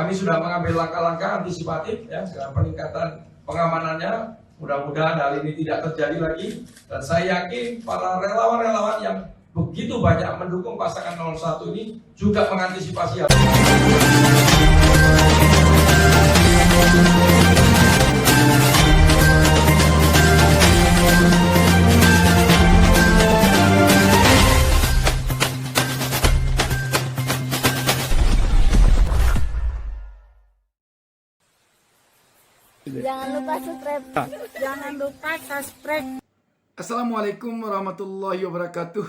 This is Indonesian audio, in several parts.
kami sudah mengambil langkah-langkah antisipatif ya, peningkatan pengamanannya. Mudah-mudahan hal ini tidak terjadi lagi, dan saya yakin para relawan-relawan yang begitu banyak mendukung pasangan 01 ini juga mengantisipasi hal ini. Jangan lupa subscribe. Jangan lupa subscribe. Assalamualaikum warahmatullahi wabarakatuh.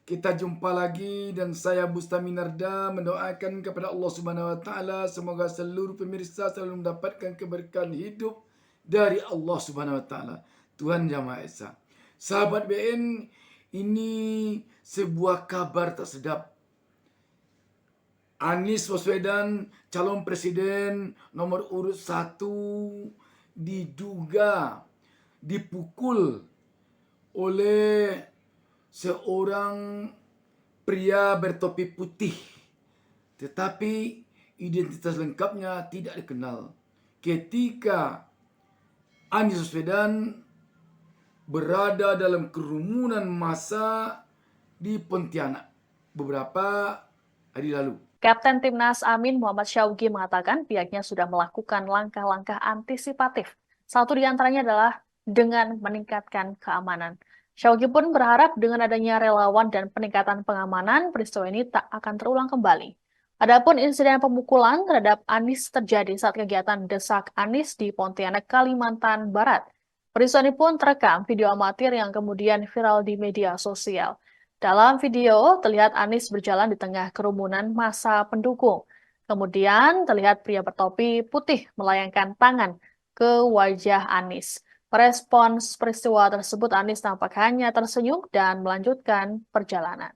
Kita jumpa lagi dan saya Bustami Narda mendoakan kepada Allah Subhanahu wa taala semoga seluruh pemirsa selalu mendapatkan keberkahan hidup dari Allah Subhanahu wa taala. Tuhan Yang Maha Esa. Sahabat BN, ini sebuah kabar tak sedap. Anies Baswedan, calon presiden nomor urut 1, diduga dipukul oleh seorang pria bertopi putih. Tetapi identitas lengkapnya tidak dikenal. Ketika Anies Baswedan berada dalam kerumunan massa di Pontianak beberapa hari lalu. Kapten Timnas Amin Muhammad Syawgi mengatakan pihaknya sudah melakukan langkah-langkah antisipatif. Satu di antaranya adalah dengan meningkatkan keamanan. Syawgi pun berharap dengan adanya relawan dan peningkatan pengamanan, peristiwa ini tak akan terulang kembali. Adapun insiden pemukulan terhadap Anies terjadi saat kegiatan Desak Anies di Pontianak, Kalimantan Barat. Peristiwa ini pun terekam video amatir yang kemudian viral di media sosial. Dalam video, terlihat Anies berjalan di tengah kerumunan massa pendukung. Kemudian terlihat pria bertopi putih melayangkan tangan ke wajah Anies. Merespons peristiwa tersebut, Anies tampak hanya tersenyum dan melanjutkan perjalanan.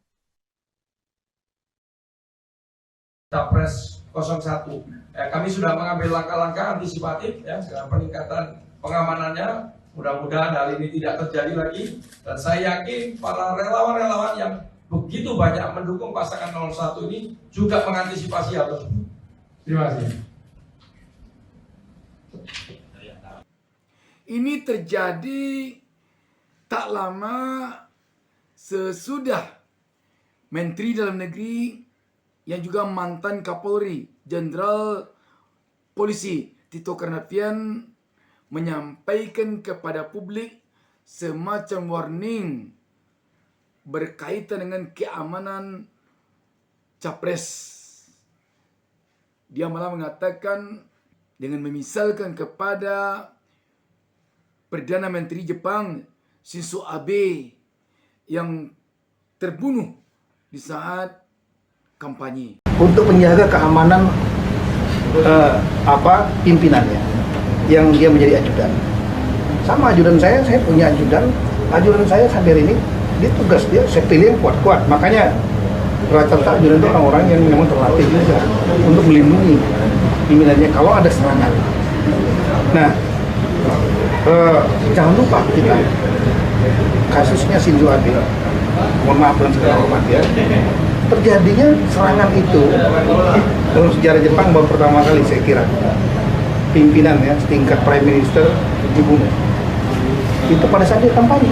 Capres 01, kami sudah mengambil langkah-langkah antisipatif ya, peningkatan pengamanannya. Mudah-mudahan hal ini tidak terjadi lagi, dan saya yakin para relawan-relawan yang begitu banyak mendukung pasangan 01 ini juga mengantisipasi hal tersebut. Terima kasih. Ini terjadi tak lama sesudah Menteri Dalam Negeri yang juga mantan Kapolri Jenderal Polisi Tito Karnavian menyampaikan kepada publik semacam warning berkaitan dengan keamanan Capres. Dia malah mengatakan dengan memisalkan kepada Perdana Menteri Jepang Shinzo Abe yang terbunuh di saat kampanye. Untuk menjaga keamanan pimpinannya yang dia menjadi ajudan. Sama ajudan saya punya ajudan saya sampai ini dia tugas dia saya pilih yang kuat-kuat. Makanya rata-rata ajudan itu orang-orang yang memang terlatih juga untuk melindungi pimpinannya kalau ada serangan. Nah, jangan lupa kita kasusnya Shinzo Abe, mohon maaf dengan segala hormat ya, terjadinya serangan itu dalam sejarah Jepang baru pertama kali saya kira pimpinan ya setingkat Prime Minister dibunuh. Itu pada saat dia kampanye.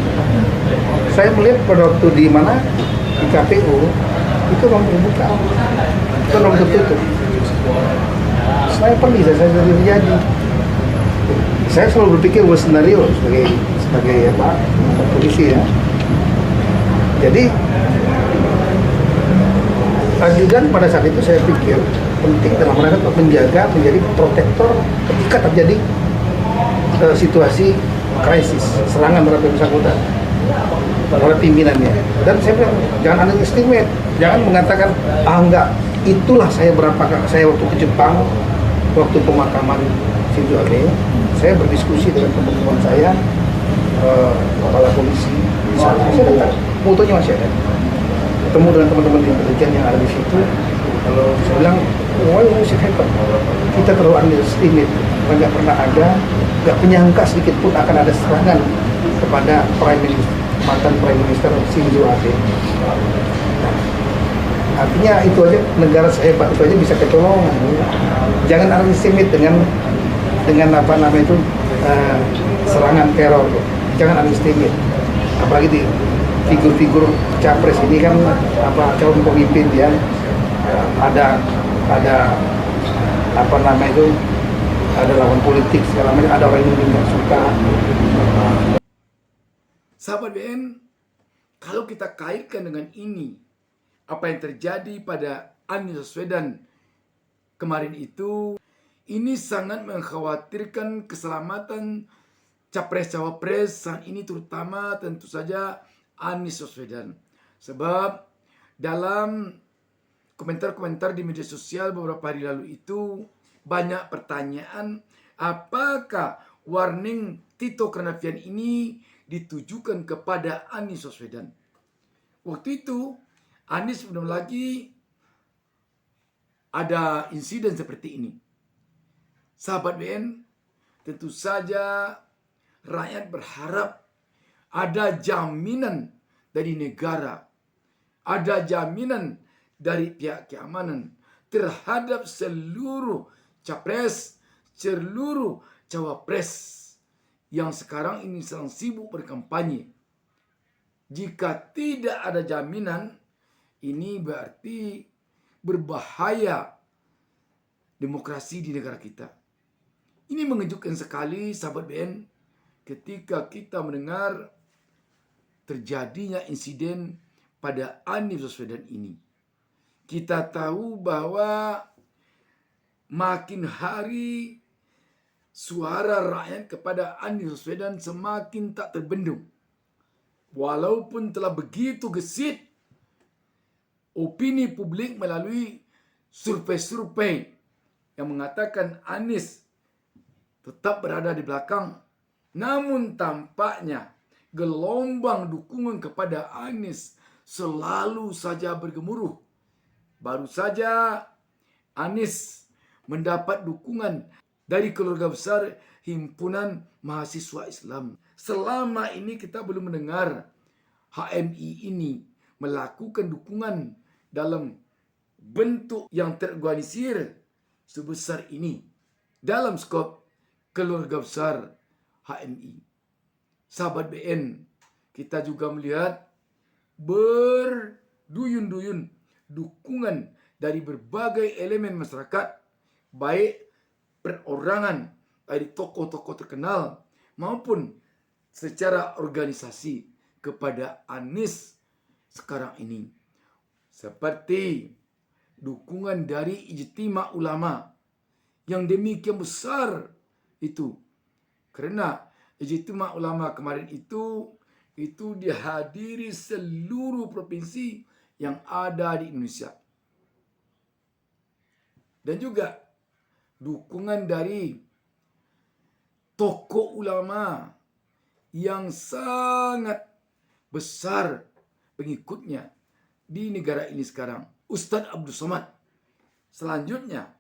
Saya melihat pada waktu di mana di KPU itu ruang terbuka, itu ruang tertutup. Saya pergi, saya terjadi. Saya selalu berpikir worst scenario sebagai polisi ya. Jadi ajudan pada saat itu saya pikir penting dalam rangka untuk menjadi protektor ketika terjadi situasi krisis, serangan terhadap bersangkutan oleh pimpinannya. Dan saya bilang jangan underestimate, jangan mengatakan enggak, itulah saya waktu ke Jepang waktu pemakaman Shinzo Abe, saya berdiskusi dengan teman-teman saya kepala polisi di sana. Saya datang, fotonya masih ada. Ketemu dengan teman-teman di intelijen yang ada di situ. Kalau saya bilang, why is it happen? Kita terlalu underestimate, nggak pernah ada, nggak menyangka sedikit pun akan ada serangan kepada mantan Prime Minister Shinzo Abe. Nah, artinya itu aja negara sehebat itu aja bisa kecolongan. Jangan underestimate dengan apa namanya itu serangan teror. Jangan underestimate. Apalagi di figur-figur capres ini kan calon pemimpin ya, ada apa namanya itu, ada lawan politik segala macam, ada orang yang nggak suka. Sahabat BN, kalau kita kaitkan dengan ini, apa yang terjadi pada Anies Baswedan kemarin itu, ini sangat mengkhawatirkan keselamatan capres-cawapres saat ini, terutama tentu saja Anies Baswedan. Sebab dalam komentar-komentar di media sosial beberapa hari lalu itu banyak pertanyaan, apakah warning Tito Karnavian ini ditujukan kepada Anies Baswedan. Waktu itu Anies belum lagi ada insiden seperti ini. Sahabat BN, tentu saja rakyat berharap ada jaminan dari negara, ada jaminan dari pihak keamanan terhadap seluruh capres, seluruh cawapres yang sekarang ini sedang sibuk berkampanye. Jika tidak ada jaminan, ini berarti berbahaya demokrasi di negara kita. Ini mengejutkan sekali sahabat BN ketika kita mendengar terjadinya insiden pada Anies Baswedan ini. Kita tahu bahwa makin hari suara rakyat kepada Anies Baswedan semakin tak terbendung. Walaupun telah begitu gesit opini publik melalui survei-survei yang mengatakan Anies tetap berada di belakang, namun tampaknya gelombang dukungan kepada Anies selalu saja bergemuruh. Baru saja Anies mendapat dukungan dari keluarga besar Himpunan Mahasiswa Islam. Selama ini kita belum mendengar HMI ini melakukan dukungan dalam bentuk yang terorganisir sebesar ini dalam skop keluarga besar HMI. Sahabat BN, kita juga melihat berduyun-duyun dukungan dari berbagai elemen masyarakat, baik perorangan dari tokoh-tokoh terkenal maupun secara organisasi kepada Anies sekarang ini. Seperti dukungan dari Ijtima Ulama yang demikian besar itu. Karena Ijtima Ulama kemarin itu dihadiri seluruh provinsi yang ada di Indonesia. Dan juga dukungan dari tokoh ulama yang sangat besar pengikutnya di negara ini sekarang, Ustadz Abdul Somad. Selanjutnya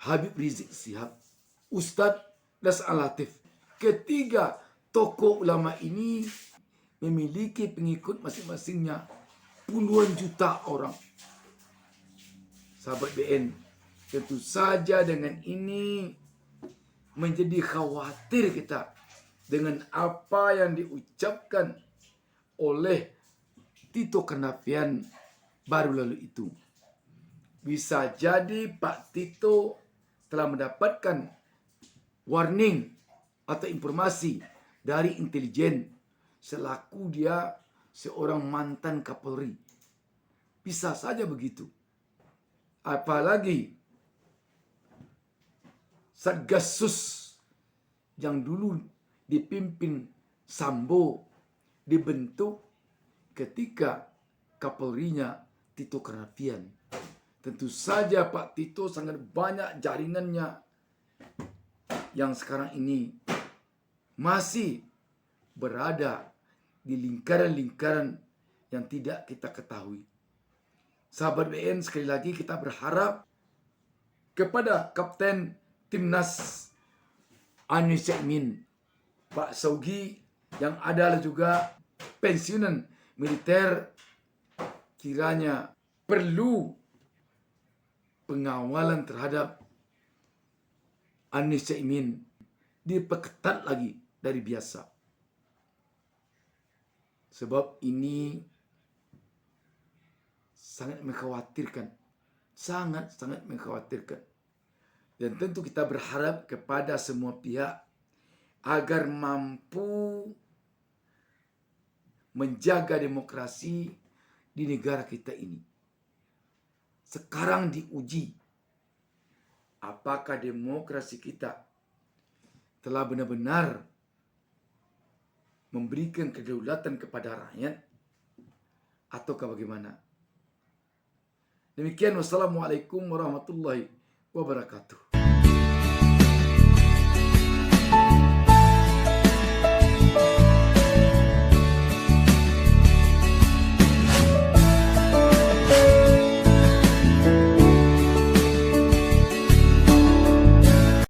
Habib Rizik Sihab, Ustadz Das Al-Latif. Ketiga tokoh ulama ini memiliki pengikut masing-masingnya puluhan juta orang. Sahabat BN, tentu saja dengan ini menjadi khawatir kita dengan apa yang diucapkan oleh Tito Karnavian baru lalu itu. Bisa jadi Pak Tito telah mendapatkan warning atau informasi dari intelijen selaku dia seorang mantan Kapolri. Bisa saja begitu. Apalagi Satgasus yang dulu dipimpin Sambo dibentuk ketika Kapolrinya Tito Karnavian. Tentu saja Pak Tito sangat banyak jaringannya yang sekarang ini masih berada di lingkaran-lingkaran yang tidak kita ketahui. Sahabat BN, sekali lagi kita berharap kepada Kapten Timnas Anies Caimin, Pak Saugi yang adalah juga pensiunan militer, kiranya perlu pengawalan terhadap Anies Caimin diperketat lagi dari biasa. Sebab ini sangat mengkhawatirkan. Sangat-sangat mengkhawatirkan. Dan tentu kita berharap kepada semua pihak agar mampu menjaga demokrasi di negara kita ini. Sekarang diuji apakah demokrasi kita telah benar-benar memberikan kedaulatan kepada rakyat ataukah bagaimana. Demikian, wassalamualaikum warahmatullahi wabarakatuh.